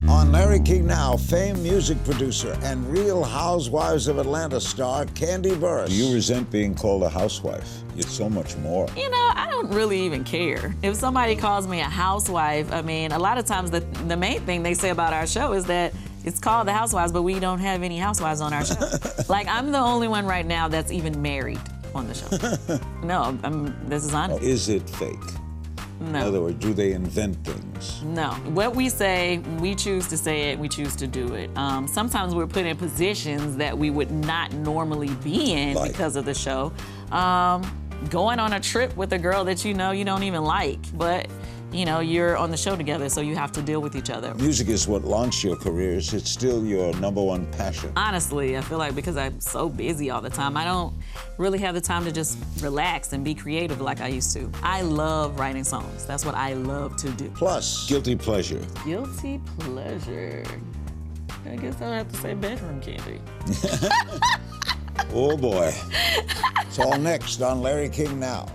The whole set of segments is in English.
On Larry King Now, famed music producer and Real Housewives of Atlanta star Kandi Burruss. Do you resent being called a housewife? You're so much more. You know, I don't really even care. If somebody calls me a housewife, I mean, a lot of times the main thing they say about our show is that it's called The Housewives, but we don't have any housewives on our show. Like, I'm the only one right now that's even married on the show. No, this is honest. Is it fake? No. In other words, do they invent things? No. What we say, we choose to say it, we choose to do it. Sometimes we're put in positions that we would not normally be in because of the show. Going on a trip with a girl that you know you don't even like, but you know, you're on the show together, so you have to deal with each other. Music is what launched your careers. It's still your #1 passion. Honestly, I feel like because I'm so busy all the time, I don't really have the time to just relax and be creative like I used to. I love writing songs. That's what I love to do. Plus, guilty pleasure. Guilty pleasure. I guess I'll have to say Bedroom Kandi. Oh boy. It's all next on Larry King Now.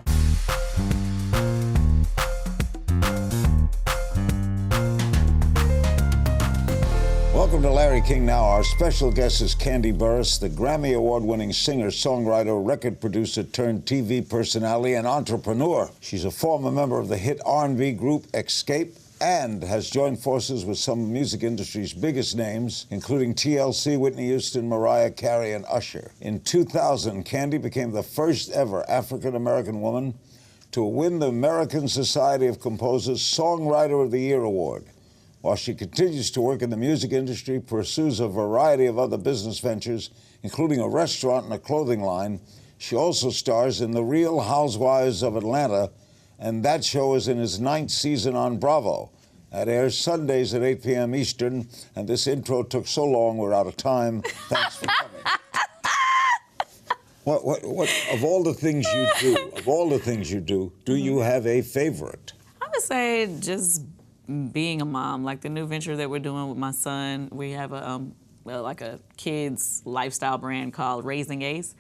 Welcome to Larry King Now. Our special guest is Kandi Burruss, the Grammy Award-winning singer, songwriter, record producer turned TV personality and entrepreneur. She's a former member of the hit R&B group Escape and has joined forces with some of music industry's biggest names, including TLC, Whitney Houston, Mariah Carey, and Usher. In 2000, Kandi became the first ever African-American woman to win the American Society of Composers Songwriter of the Year award. While she continues to work in the music industry, pursues a variety of other business ventures, including a restaurant and a clothing line, she also stars in the Real Housewives of Atlanta, and that show is in its 9th season on Bravo. That airs Sundays at 8 p.m. Eastern, and this intro took so long we're out of time. Thanks for coming. What of all the things you do, do you have a favorite? I would say just being a mom, like the new venture that we're doing with my son. We have like a kids lifestyle brand called Raising Ace,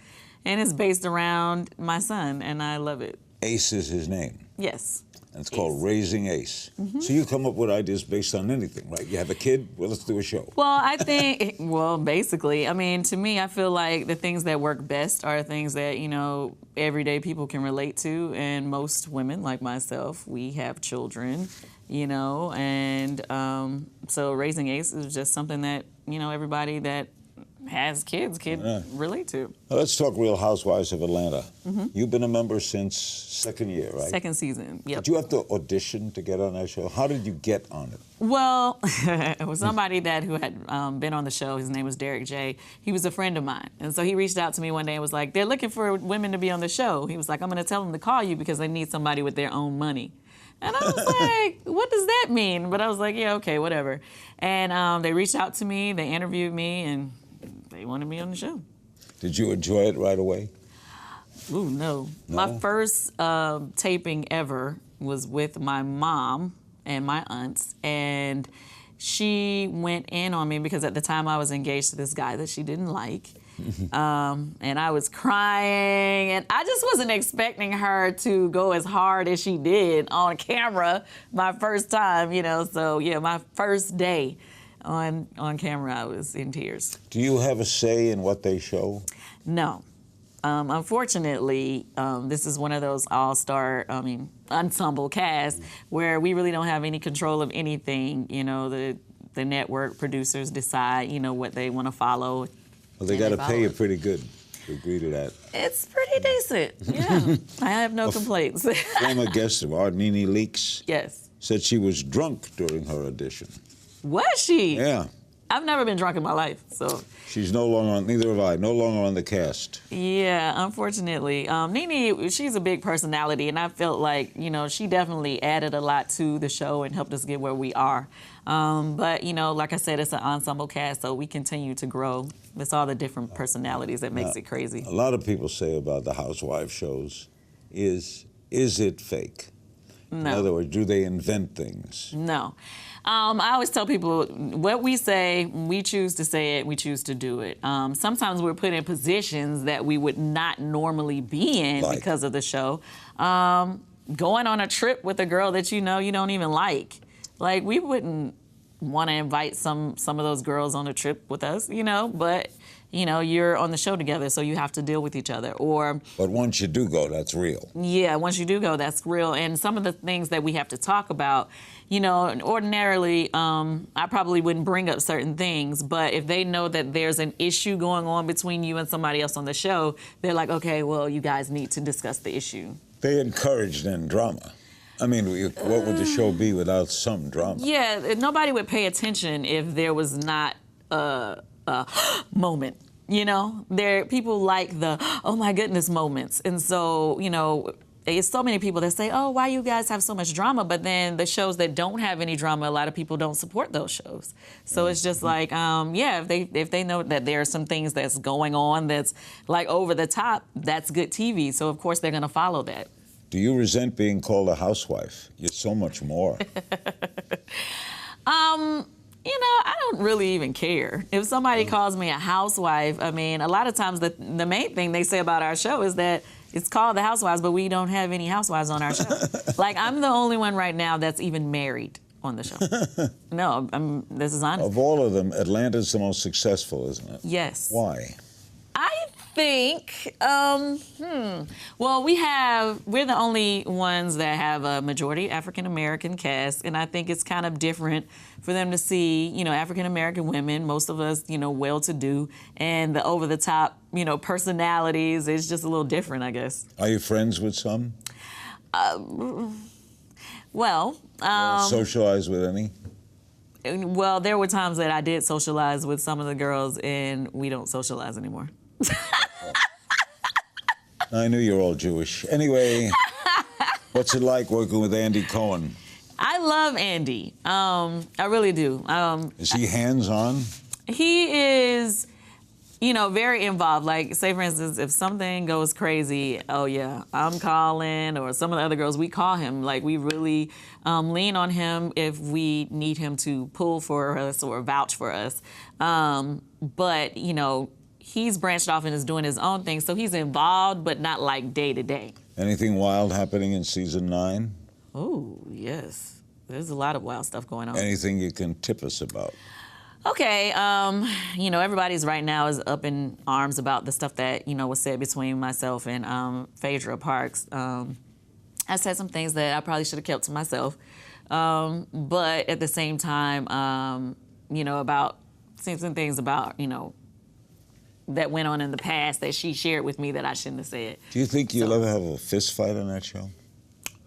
and it's based around my son, and I love it. Ace is his name. Yes. And it's called Raising Ace. So you come up with ideas based on anything, right? You have a kid, well, let's do a show. Well, I think, basically, I mean, to me, I feel like the things that work best are things that, you know, everyday people can relate to, and most women, like myself, we have children, you know, and so Raising Ace is just something that, you know, everybody that has kids can relate to. Now let's talk Real Housewives of Atlanta. You've been a member since second year, right? Second season, yep. Did you have to audition to get on that show? How did you get on it? Well, it was somebody who had been on the show. His name was Derek J. He was a friend of mine. And so he reached out to me one day and was like, they're looking for women to be on the show. He was like, I'm going to tell them to call you because they need somebody with their own money. And I was like, what does that mean? But I was like, yeah, okay, whatever. And they reached out to me, they interviewed me, and they wanted me on the show. Did you enjoy it right away? Ooh, no. My first taping ever was with my mom and my aunts, and she went in on me because at the time I was engaged to this guy that she didn't like. And I was crying, and I just wasn't expecting her to go as hard as she did on camera my first time, you know. So yeah, my first day on camera, I was in tears. Do you have a say in what they show? No. Unfortunately, this is one of those all-star, ensemble casts where we really don't have any control of anything. You know, the network producers decide, you know, what they want to follow. Well, they got to pay you pretty good to agree to that. It's pretty decent, yeah. I have no complaints. Former guest of ours, Nene Leakes, yes, said she was drunk during her audition. Was she? Yeah. I've never been drunk in my life, so. She's no longer on, neither have I, no longer on the cast. Yeah, unfortunately. Nene, she's a big personality, and I felt like, you know, she definitely added a lot to the show and helped us get where we are. But, you know, like I said, it's an ensemble cast, so we continue to grow. It's all the different personalities that makes it crazy. A lot of people say about the housewife shows, is it fake? No. In other words, do they invent things? No. I always tell people, what we say, we choose to say it, we choose to do it. Sometimes we're put in positions that we would not normally be in because of the show. Going on a trip with a girl that you know you don't even like. Like, we wouldn't want to invite some of those girls on a trip with us, you know, but, you know, you're on the show together, so you have to deal with each other. Or, but once you do go, that's real. Yeah, once you do go, that's real. And some of the things that we have to talk about, you know, ordinarily, I probably wouldn't bring up certain things, but if they know that there's an issue going on between you and somebody else on the show, they're like, okay, well, you guys need to discuss the issue. They encourage then drama. I mean, what would the show be without some drama? Yeah, nobody would pay attention if there was not a moment. You know, people like the, oh my goodness moments. And so, you know, it's so many people that say, oh, why you guys have so much drama? But then the shows that don't have any drama, a lot of people don't support those shows. So it's just like, yeah, if they know that there are some things that's going on that's like over the top, that's good TV. So of course they're going to follow that. Do you resent being called a housewife? You're so much more. You know, I don't really even care. If somebody calls me a housewife, I mean, a lot of times the main thing they say about our show is that it's called The Housewives, but we don't have any housewives on our show. Like, I'm the only one right now that's even married on the show. No, this is honest. Of all of them, Atlanta's the most successful, isn't it? Yes. Why? I think, well, we're the only ones that have a majority African-American cast, and I think it's kind of different for them to see, you know, African-American women, most of us, you know, well-to-do, and the over-the-top, you know, personalities. It's just a little different, I guess. Are you friends with some? Well, socialize with any? Well, there were times that I did socialize with some of the girls, and we don't socialize anymore. I knew you were all Jewish. Anyway, what's it like working with Andy Cohen? I love Andy. I really do. Is he hands-on? He is, you know, very involved. Like, say, for instance, if something goes crazy, oh, yeah, I'm calling, or some of the other girls, we call him. Like, we really lean on him if we need him to pull for us or vouch for us. But, you know, he's branched off and is doing his own thing, so he's involved, but not like day to day. Anything wild happening in season 9? Oh, yes. There's a lot of wild stuff going on. Anything you can tip us about? Okay, you know, everybody's right now is up in arms about the stuff that, you know, was said between myself and Phaedra Parks. I said some things that I probably should have kept to myself. But at the same time, you know, about some things about, you know, that went on in the past that she shared with me that I shouldn't have said. Do you think you'll ever have a fist fight on that show?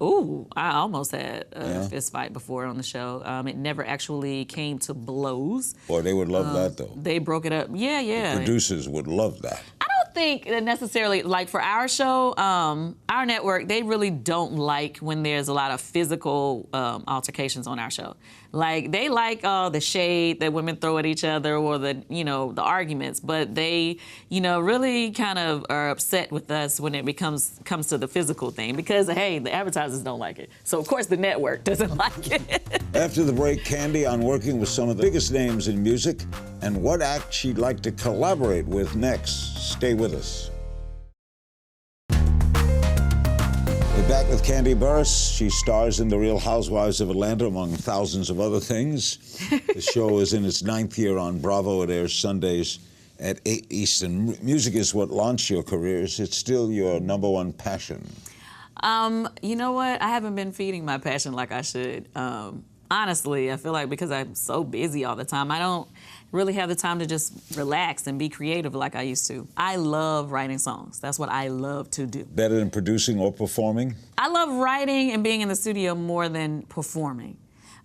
Ooh, I almost had a fist fight before on the show. It never actually came to blows. Boy, they would love that, though. They broke it up. Yeah, yeah. The producers would love that. I don't think that necessarily, like for our show, our network, they really don't like when there's a lot of physical altercations on our show. Like, they like the shade that women throw at each other or the, you know, the arguments, but they, you know, really kind of are upset with us when it comes to the physical thing because, hey, the advertisers don't like it. So, of course, the network doesn't like it. After the break, Kandi on working with some of the biggest names in music and what act she'd like to collaborate with next. Stay with us. We're back with Kandi Burruss. She stars in The Real Housewives of Atlanta, among thousands of other things. The show is in its 9th year on Bravo. It airs Sundays at 8 Eastern. Music is what launched your career. Is it still your #1 passion? You know what? I haven't been feeding my passion like I should. Honestly, I feel like because I'm so busy all the time, I don't really have the time to just relax and be creative like I used to. I love writing songs. That's what I love to do. Better than producing or performing? I love writing and being in the studio more than performing.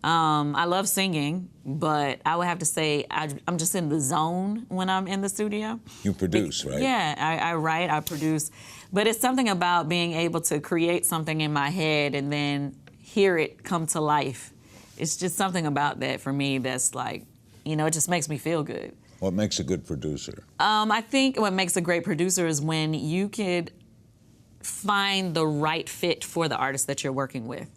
I love singing, but I would have to say I'm just in the zone when I'm in the studio. You produce, right? Yeah, I write, I produce. But it's something about being able to create something in my head and then hear it come to life. It's just something about that for me that's like, you know, it just makes me feel good. What makes a good producer? I think what makes a great producer is when you could find the right fit for the artist that you're working with.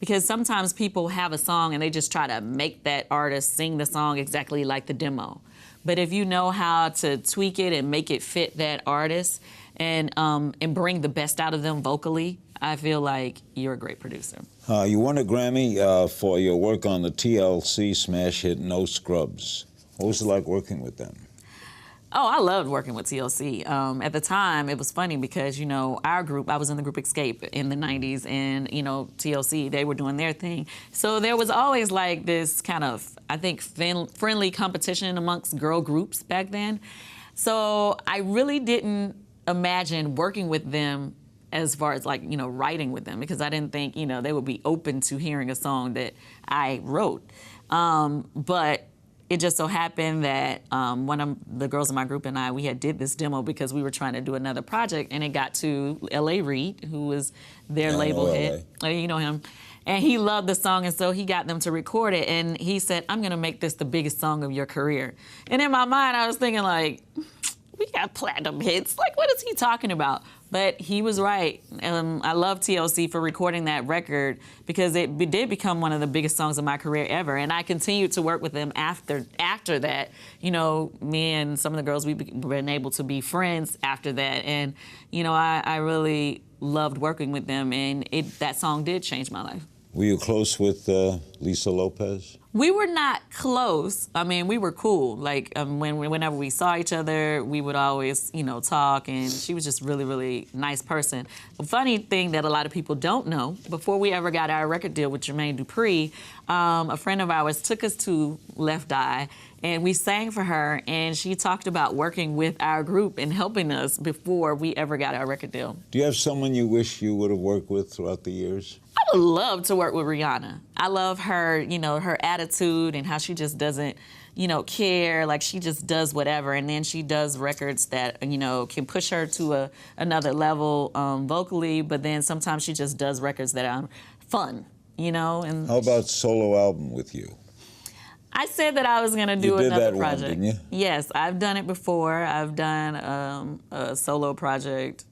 Because sometimes people have a song and they just try to make that artist sing the song exactly like the demo. But if you know how to tweak it and make it fit that artist and bring the best out of them vocally, I feel like you're a great producer. You won a Grammy for your work on the TLC smash hit No Scrubs. What was it like working with them? Oh, I loved working with TLC. At the time, it was funny because, you know, our group, I was in the group Escape in the 90s, and, you know, TLC, they were doing their thing. So there was always like this kind of, I think, friendly competition amongst girl groups back then. So I really didn't imagine working with them as far as, like, you know, writing with them, because I didn't think, you know, they would be open to hearing a song that I wrote. But it just so happened that one of the girls in my group and I, we had did this demo because we were trying to do another project, and it got to L.A. Reid, who was their label head. You know him. And he loved the song, and so he got them to record it, and he said, I'm gonna make this the biggest song of your career. And in my mind, I was thinking, like, we got platinum hits. Like, what is he talking about? But he was right. I love TLC for recording that record because it did become one of the biggest songs of my career ever. And I continued to work with them after that. You know, me and some of the girls, we've been able to be friends after that. And, you know, I really loved working with them, and that song did change my life. Were you close with Lisa Lopez? We were not close. I mean, we were cool. Like, whenever we saw each other, we would always, you know, talk, and she was just really, really nice person. A funny thing that a lot of people don't know, before we ever got our record deal with Jermaine Dupri, a friend of ours took us to Left Eye, and we sang for her, and she talked about working with our group and helping us before we ever got our record deal. Do you have someone you wish you would have worked with throughout the years? I would love to work with Rihanna. I love her, you know, her attitude and how she just doesn't, you know, care. Like, she just does whatever, and then she does records that, you know, can push her to another level vocally, but then sometimes she just does records that are fun, you know. And how about solo album with you? I said that I was going to do another project. One, didn't you? Yes, I've done it before. I've done a solo project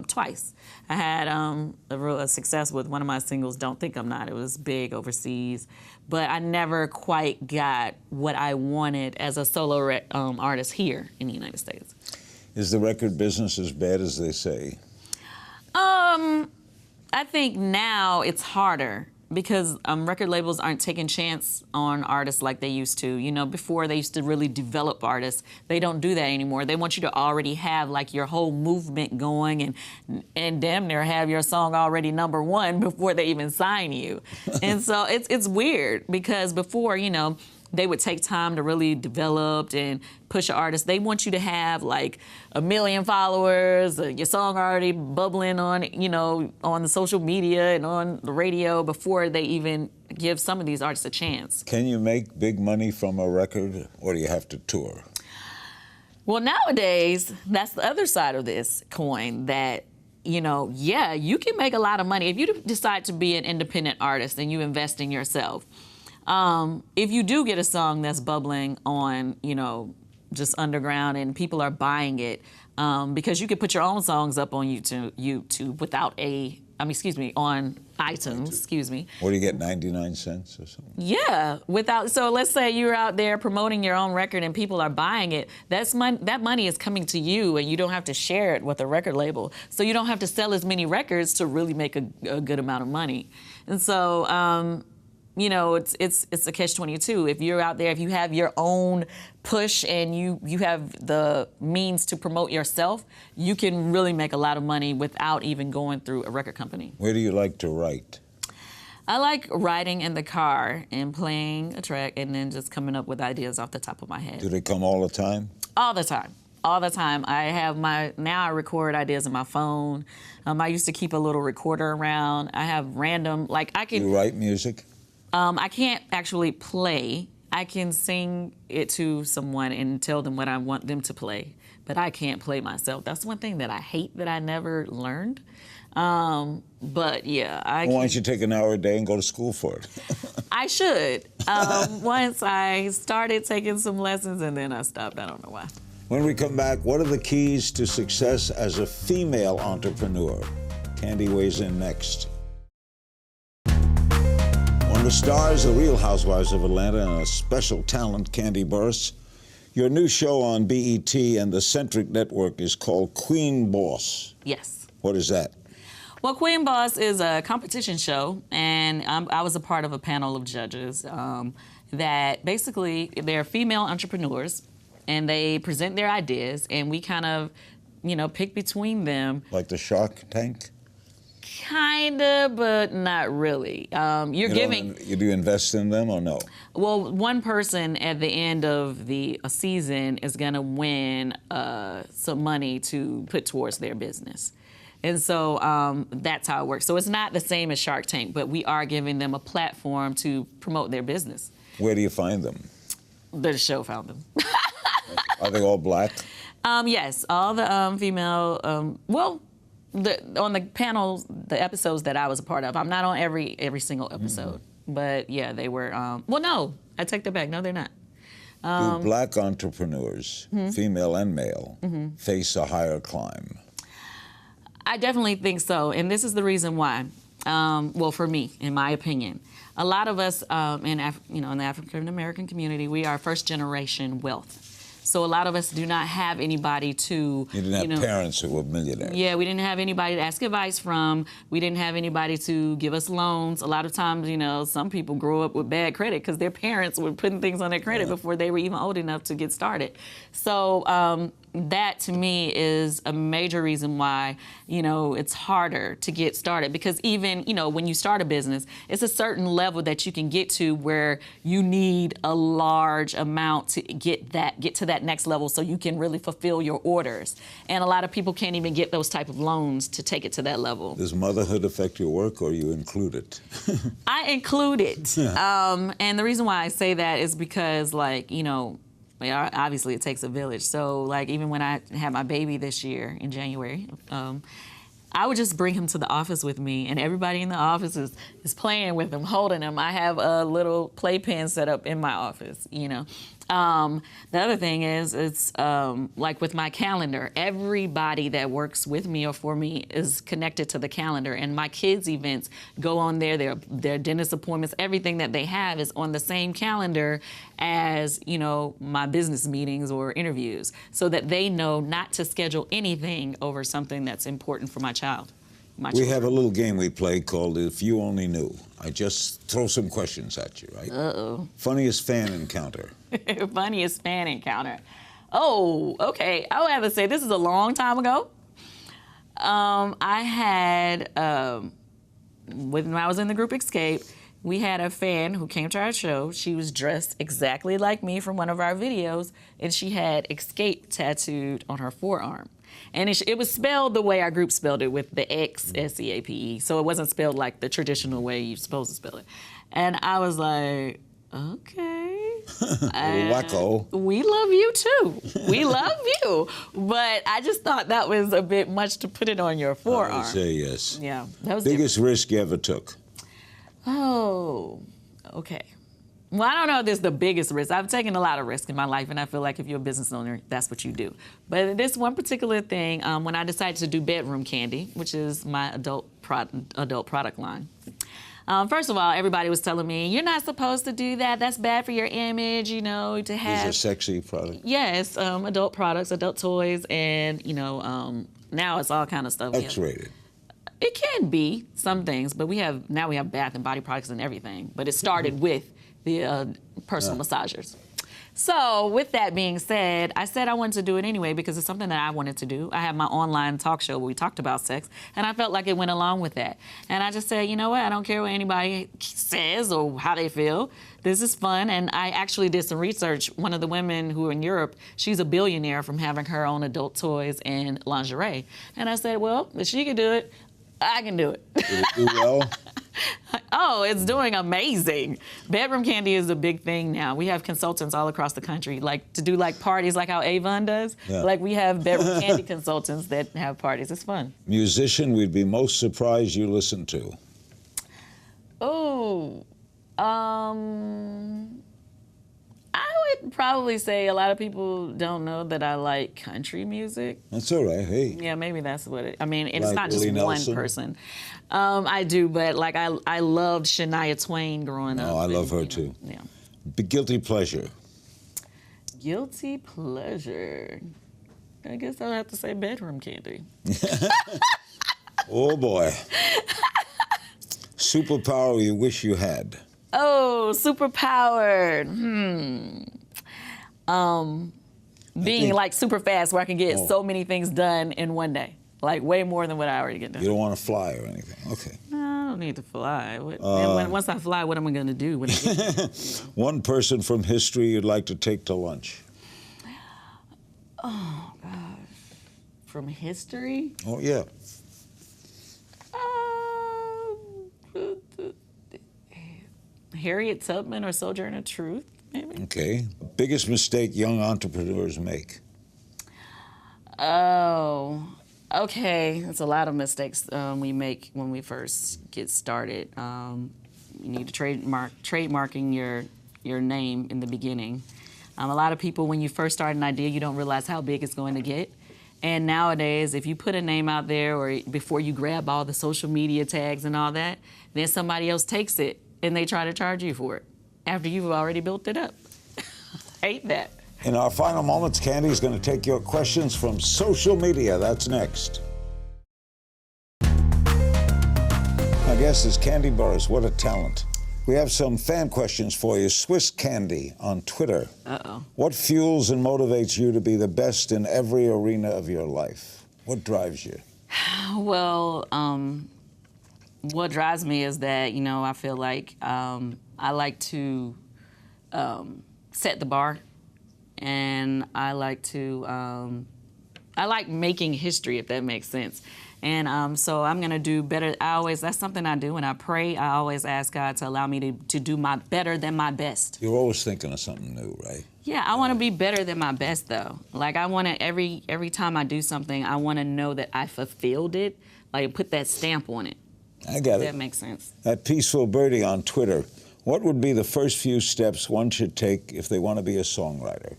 twice. I had a success with one of my singles, Don't Think I'm Not. It was big overseas, but I never quite got what I wanted as a solo artist here in the United States. Is the record business as bad as they say? I think now it's harder because record labels aren't taking chance on artists like they used to. You know, before they used to really develop artists. They don't do that anymore. They want you to already have like your whole movement going and damn near have your song already #1 before they even sign you. And so it's weird because before, you know, they would take time to really develop and push an artist. They want you to have like 1 million followers, your song already bubbling on, you know, on the social media and on the radio before they even give some of these artists a chance. Can you make big money from a record, or do you have to tour? Well, nowadays, that's the other side of this coin that, you know, yeah, you can make a lot of money. If you decide to be an independent artist and you invest in yourself, if you do get a song that's bubbling on, you know, just underground and people are buying it, because you could put your own songs up on YouTube without on iTunes, excuse me. What do you get, 99 cents or something? Yeah, so let's say you're out there promoting your own record and people are buying it. That money is coming to you, and you don't have to share it with a record label. So you don't have to sell as many records to really make a good amount of money. And so, you know, it's a catch-22. If you're out there, if you have your own push and you have the means to promote yourself, you can really make a lot of money without even going through a record company. Where do you like to write? I like writing in the car and playing a track and then just coming up with ideas off the top of my head. Do they come all the time? All the time. All the time. Now I record ideas on my phone. I used to keep a little recorder around. I have random, You write music? I can't actually play. I can sing it to someone and tell them what I want them to play, but I can't play myself. That's one thing that I hate that I never learned. But yeah, why don't you take an hour a day and go to school for it? I should. Once I started taking some lessons and then I stopped. I don't know why. When we come back, what are the keys to success as a female entrepreneur? Kandi weighs in next. One of the stars of Real Housewives of Atlanta and a special talent, Kandi Burruss. Your new show on BET and the Centric Network is called Queen Boss. Yes. What is that? Well, Queen Boss is a competition show, and I was a part of a panel of judges that basically they're female entrepreneurs, and they present their ideas, and we kind of, pick between them. Like the Shark Tank? Kinda, but not really. Do you invest in them or no? Well, one person at the end of the season is going to win some money to put towards their business. And so that's how it works. So it's not the same as Shark Tank, but we are giving them a platform to promote their business. Where do you find them? The show found them. Are they all black? Yes, all the female, on the panels, the episodes that I was a part of, I'm not on every single episode. But yeah, they were, no, I take that back. No, they're not. Do black entrepreneurs, female and male, face a higher climb? I definitely think so, and this is the reason why. For me, in my opinion, a lot of us in the African American community, we are first generation wealth. So a lot of us do not have anybody to. You didn't have parents who were millionaires. Yeah, we didn't have anybody to ask advice from. We didn't have anybody to give us loans. A lot of times, some people grow up with bad credit because their parents were putting things on their credit before they were even old enough to get started. So that to me is a major reason why, it's harder to get started, because even, when you start a business, it's a certain level that you can get to where you need a large amount to get to that next level so you can really fulfill your orders. And a lot of people can't even get those type of loans to take it to that level. Does motherhood affect your work, or you include it? I include it. And the reason why I say that is because, obviously it takes a village. So even when I had my baby this year in January, I would just bring him to the office with me, and everybody in the office is playing with him, holding him. I have a little playpen set up in my office, The other thing is, it's like with my calendar, everybody that works with me or for me is connected to the calendar, and my kids' events go on there, their dentist appointments, everything that they have is on the same calendar as, my business meetings or interviews, so that they know not to schedule anything over something that's important for my child. We have a little game we play called If You Only Knew. I just throw some questions at you, right? Uh-oh. Funniest fan encounter. Funniest fan encounter. Oh, okay. I would have to say this is a long time ago. I had, when I was in the group Escape, we had a fan who came to our show. She was dressed exactly like me from one of our videos, and she had Escape tattooed on her forearm. And it was spelled the way our group spelled it, with the X, S-E-A-P-E. So it wasn't spelled like the traditional way you're supposed to spell it. And I was like, okay. Wacko. We love you too. We love you. But I just thought that was a bit much to put it on your forearm. I would say yes. Yeah, that was biggest risk you ever took? Oh, okay. Well, I don't know if this is the biggest risk. I've taken a lot of risks in my life, and I feel like if you're a business owner, that's what you do. But this one particular thing, when I decided to do Bedroom Kandi, which is my adult product line. First of all, everybody was telling me, you're not supposed to do that. That's bad for your image, to have. These are sexy products. Yes, adult products, adult toys, and, now it's all kind of stuff. X-rated. It can be some things, but now we have bath and body products and everything. But it started with the personal massagers. So with that being said, I said I wanted to do it anyway because it's something that I wanted to do. I have my online talk show where we talked about sex, and I felt like it went along with that. And I just said, you know what, I don't care what anybody says or how they feel. This is fun. And I actually did some research. One of the women who are in Europe, she's a billionaire from having her own adult toys and lingerie. And I said, well, if she can do it, I can do it. Did it do well? Oh, it's doing amazing. Bedroom Kandi is a big thing now. We have consultants all across the country, to do parties like how Avon does. Yeah. We have Bedroom Kandi consultants that have parties. It's fun. Musician we'd be most surprised you listen to? Oh, I would probably say a lot of people don't know that I like country music. That's all right. Hey. Yeah, maybe that's what it. I mean, it's not just one person. I do, but I loved Shania Twain growing up. Oh, I love her too. Yeah. Guilty pleasure. Guilty pleasure. I guess I'll have to say Bedroom Kandi. Oh, boy. Superpower you wish you had. Oh, superpowered. Being like super fast where I can get so many things done in one day. Like way more than what I already get done. You don't want to fly or anything. Okay. No, I don't need to fly. Once I fly, what am I going to do? When I get One person from history you'd like to take to lunch. Oh, gosh. From history? Oh, yeah. Harriet Tubman or Sojourner Truth, maybe? Okay. Biggest mistake young entrepreneurs make. Oh, okay. That's a lot of mistakes we make when we first get started. You need to trademarking your name in the beginning. A lot of people, when you first start an idea, you don't realize how big it's going to get. And nowadays, if you put a name out there or before you grab all the social media tags and all that, then somebody else takes it and they try to charge you for it after you've already built it up. Hate that. In our final moments, Kandi's going to take your questions from social media. That's next. My guest is Kandi Burruss. What a talent. We have some fan questions for you. Swiss Kandi on Twitter. Uh-oh. What fuels and motivates you to be the best in every arena of your life? What drives you? Well, what drives me is that, I feel like I like to set the bar, and I like making history, if that makes sense. And so I'm gonna do better. That's something I do when I pray. I always ask God to allow me to do my better than my best. You're always thinking of something new, right? Yeah, I want to be better than my best, though. Like I want to every time I do something, I want to know that I fulfilled it. Like put that stamp on it. I got it. That makes sense. At Peaceful Birdie on Twitter, what would be the first few steps one should take if they want to be a songwriter?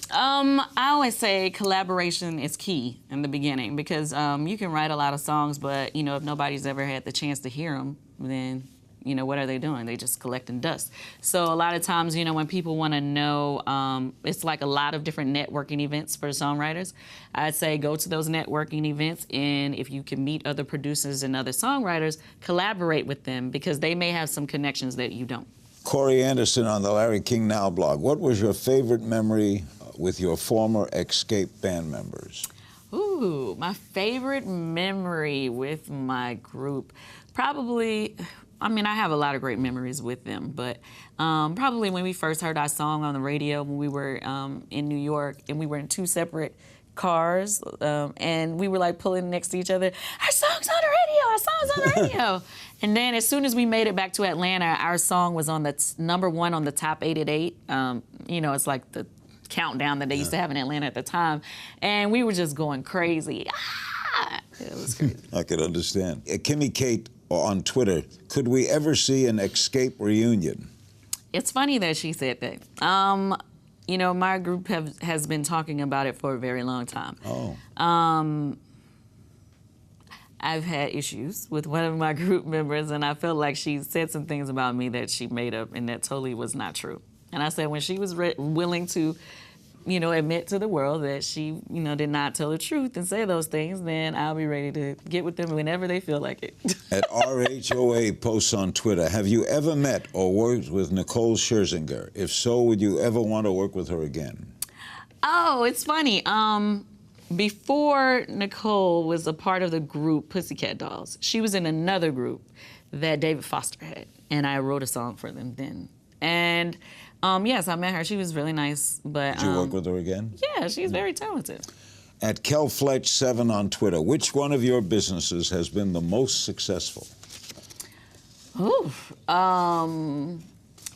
I always say collaboration is key in the beginning because you can write a lot of songs, but if nobody's ever had the chance to hear them, then what are they doing? They just collecting dust. So a lot of times, when people want to know, it's like a lot of different networking events for songwriters. I'd say go to those networking events, and if you can meet other producers and other songwriters, collaborate with them because they may have some connections that you don't. Corey Anderson on the Larry King Now blog. What was your favorite memory with your former Escape band members? Ooh, my favorite memory with my group, probably, I have a lot of great memories with them, but probably when we first heard our song on the radio when we were in New York, and we were in two separate cars, and we were like pulling next to each other, our song's on the radio, our song's on the radio. And then as soon as we made it back to Atlanta, our song was on the #1 on the top 8 at 8. It's like the countdown that they used to have in Atlanta at the time, and we were just going crazy. It was crazy. I could understand. Kimmy Kate on Twitter, could we ever see an Escape reunion? It's funny that she said that. My group has been talking about it for a very long time. Oh. I've had issues with one of my group members, and I felt like she said some things about me that she made up, and that totally was not true. And I said when she was willing to, admit to the world that she, did not tell the truth and say those things, then I'll be ready to get with them whenever they feel like it. At RHOA posts on Twitter, have you ever met or worked with Nicole Scherzinger? If so, would you ever want to work with her again? Oh, it's funny. Before Nicole was a part of the group Pussycat Dolls, she was in another group that David Foster had, and I wrote a song for them then. And yes, I met her. She was really nice. But did you work with her again? Yeah, she's very talented. At KelFletch7 on Twitter, which one of your businesses has been the most successful? Ooh,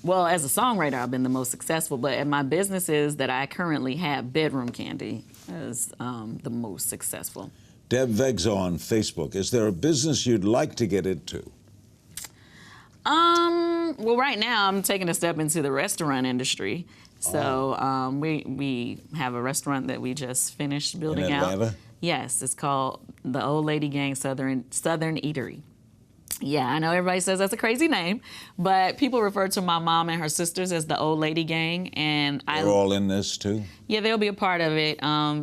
well, as a songwriter, I've been the most successful, but at my businesses that I currently have, Bedroom Kandi is the most successful. Deb Vegzo on Facebook, is there a business you'd like to get into? Well, right now I'm taking a step into the restaurant industry. So we have a restaurant that we just finished building in Atlanta? out. Yes, it's called the Old Lady Gang Southern Eatery. Yeah, I know everybody says that's a crazy name, but people refer to my mom and her sisters as the old lady gang, and They're all in this too? Yeah, they'll be a part of it.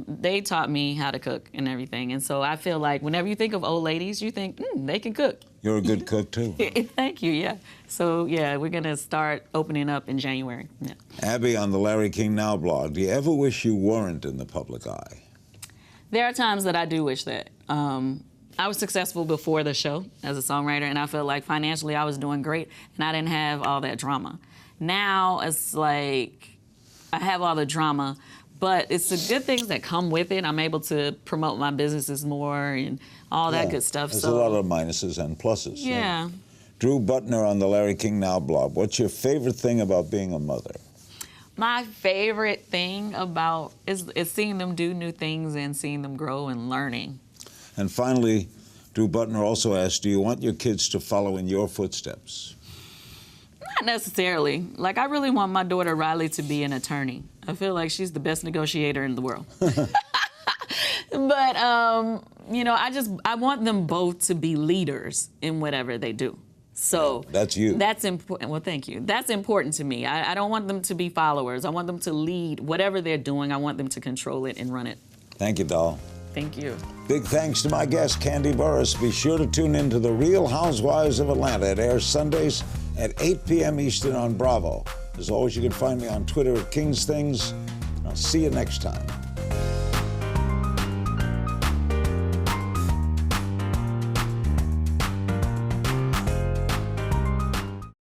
They taught me how to cook and everything, and so I feel like whenever you think of old ladies, you think, they can cook. You're a good cook too. Thank you, yeah. So yeah, we're gonna start opening up in January. Yeah. Abby, on the Larry King Now blog, do you ever wish you weren't in the public eye? There are times that I do wish that. I was successful before the show as a songwriter, and I felt like financially I was doing great, and I didn't have all that drama. Now it's like I have all the drama, but it's the good things that come with it. I'm able to promote my businesses more and all that good stuff. There's a lot of minuses and pluses. Yeah. Drew Butner on the Larry King Now blog. What's your favorite thing about being a mother? My favorite thing about is seeing them do new things and seeing them grow and learning. And finally, Drew Butner also asked, do you want your kids to follow in your footsteps? Not necessarily. Like, I really want my daughter Riley to be an attorney. I feel like she's the best negotiator in the world. But, I want them both to be leaders in whatever they do. So that's you. That's important. Well, thank you. That's important to me. I don't want them to be followers. I want them to lead whatever they're doing. I want them to control it and run it. Thank you, doll. Thank you. Big thanks to my guest, Kandi Burruss. Be sure to tune in to the Real Housewives of Atlanta. It airs Sundays at 8 p.m. Eastern on Bravo. As always, you can find me on Twitter at King's Things. I'll see you next time.